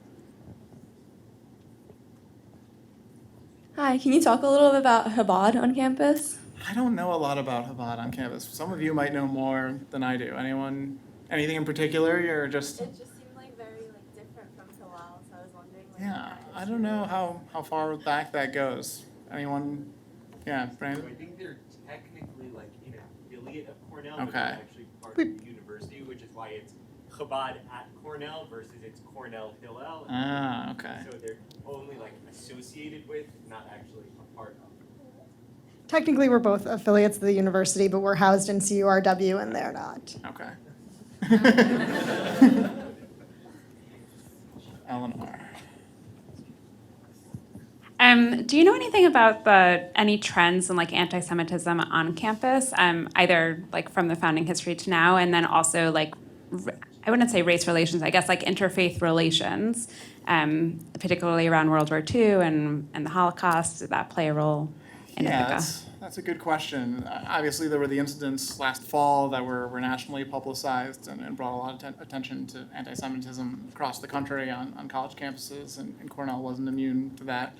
Hi, can you talk a little bit about Chabad on campus? I don't know a lot about Chabad on campus. Some of you might know more than I do. Anything in particular? You're just... It just seemed like very different from Hillel, so I was wondering. Yeah, I don't know how far back that goes. Anyone? Yeah, Brandon? So I think they're technically an affiliate of Cornell, Okay. but they're actually part of the university, which is why it's Chabad at Cornell versus it's Cornell Hillel. Ah, okay. So they're only associated with, not actually a part of. Technically, we're both affiliates of the university, but we're housed in CURW and they're not. Okay. Eleanor. Do you know anything about any trends in anti-Semitism on campus, either from the founding history to now, and then also I wouldn't say race relations, I guess interfaith relations, particularly around World War II and the Holocaust? Did that play a role in Ithaca? That's a good question. Obviously, there were the incidents last fall that were nationally publicized and brought a lot of attention to anti-Semitism across the country on college campuses, and Cornell wasn't immune to that.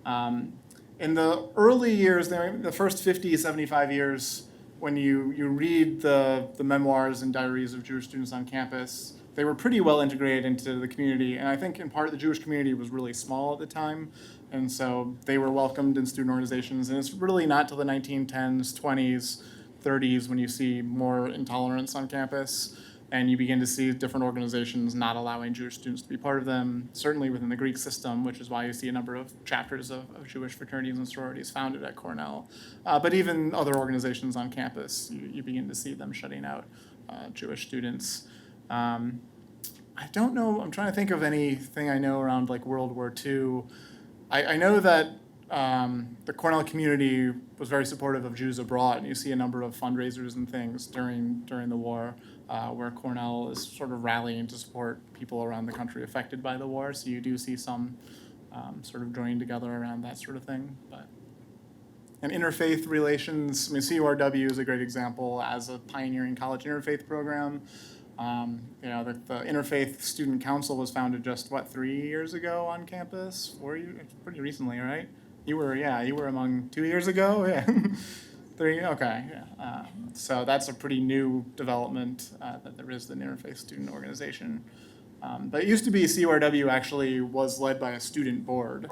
In the early years, the first 50, 75 years, when you read the memoirs and diaries of Jewish students on campus, they were pretty well integrated into the community. And I think in part the Jewish community was really small at the time. And so they were welcomed in student organizations. And it's really not till the 1910s, 20s, 30s when you see more intolerance on campus. And you begin to see different organizations not allowing Jewish students to be part of them, certainly within the Greek system, which is why you see a number of chapters of Jewish fraternities and sororities founded at Cornell. But even other organizations on campus, you begin to see them shutting out Jewish students. I don't know, I'm trying to think of anything I know around World War II. I know that the Cornell community was very supportive of Jews abroad, and you see a number of fundraisers and things during the war where Cornell is sort of rallying to support people around the country affected by the war. So you do see some sort of joining together around that sort of thing. And interfaith relations, I mean, CURW is a great example as a pioneering college interfaith program. The Interfaith Student Council was founded just, 3 years ago on campus? 4 years? Pretty recently, right? You were among 2 years ago? Yeah. 3, okay, yeah. So that's a pretty new development that there is an Interfaith Student Organization. But it used to be CURW actually was led by a student board.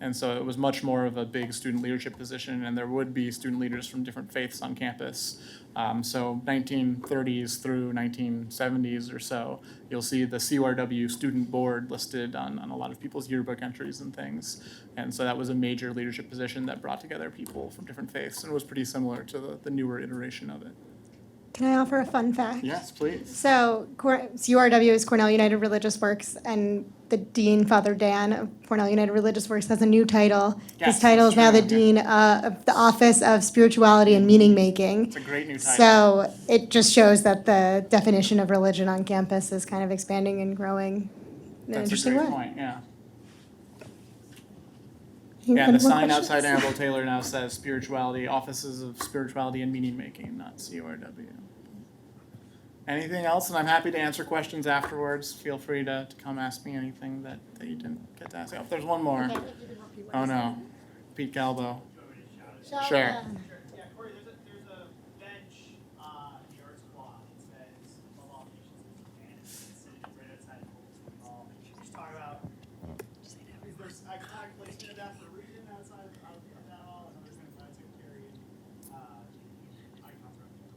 And so it was much more of a big student leadership position, and there would be student leaders from different faiths on campus. So 1930s through 1970s or so, you'll see the CURW student board listed on a lot of people's yearbook entries and things. And so that was a major leadership position that brought together people from different faiths, and was pretty similar to the newer iteration of it. Can I offer a fun fact? Yes, please. So CURW is Cornell United Religious Works, and the Dean, Father Dan of Cornell United Religious Works, has a new title. Yes, His title is now the that's true, Dean of the Office of Spirituality and Meaning Making. It's a great new title. So it just shows that the definition of religion on campus is kind of expanding and growing in an interesting way. That's a great point, yeah. Any Yeah, the more sign questions? outside Annabelle Taylor now says Spirituality, Offices of Spirituality and Meaning Making, not CURW. Anything else? And I'm happy to answer questions afterwards. Feel free to come ask me anything that you didn't get to ask. Oh, there's one more. Oh, no. Pete Galbo. Sure. Yeah, Corey, there's a bench in the arts quad that says above all nations is humanity. It's sitting right outside of Colts Hall. Just talk about, is there iconic placement of that for a reason outside of that hall? And other things that's a period icon.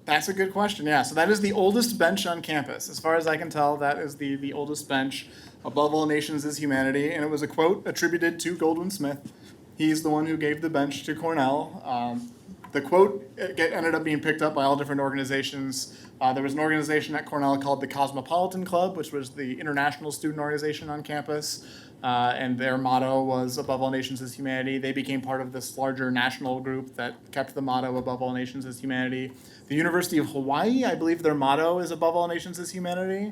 That's a good question, yeah. So that is the oldest bench on campus. As far as I can tell, that is the oldest bench. Above all nations is humanity. And it was a quote attributed to Goldwin Smith. He's the one who gave the bench to Cornell. The quote ended up being picked up by all different organizations. There was an organization at Cornell called the Cosmopolitan Club, which was the international student organization on campus. And their motto was above all nations is humanity. They became part of this larger national group that kept the motto above all nations is humanity. The University of Hawaii, I believe their motto is above all nations is humanity.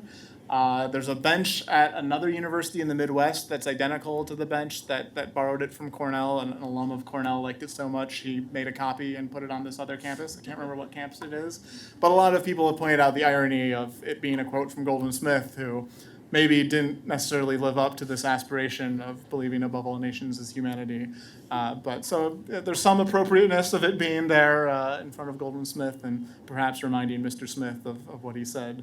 There's a bench at another university in the Midwest that's identical to the bench that borrowed it from Cornell. An alum of Cornell liked it so much he made a copy and put it on this other campus. I can't remember what campus it is. But a lot of people have pointed out the irony of it being a quote from Goldwin Smith, who maybe didn't necessarily live up to this aspiration of believing above all nations is humanity. But so there's some appropriateness of it being there in front of Goldwin Smith and perhaps reminding Mr. Smith of what he said.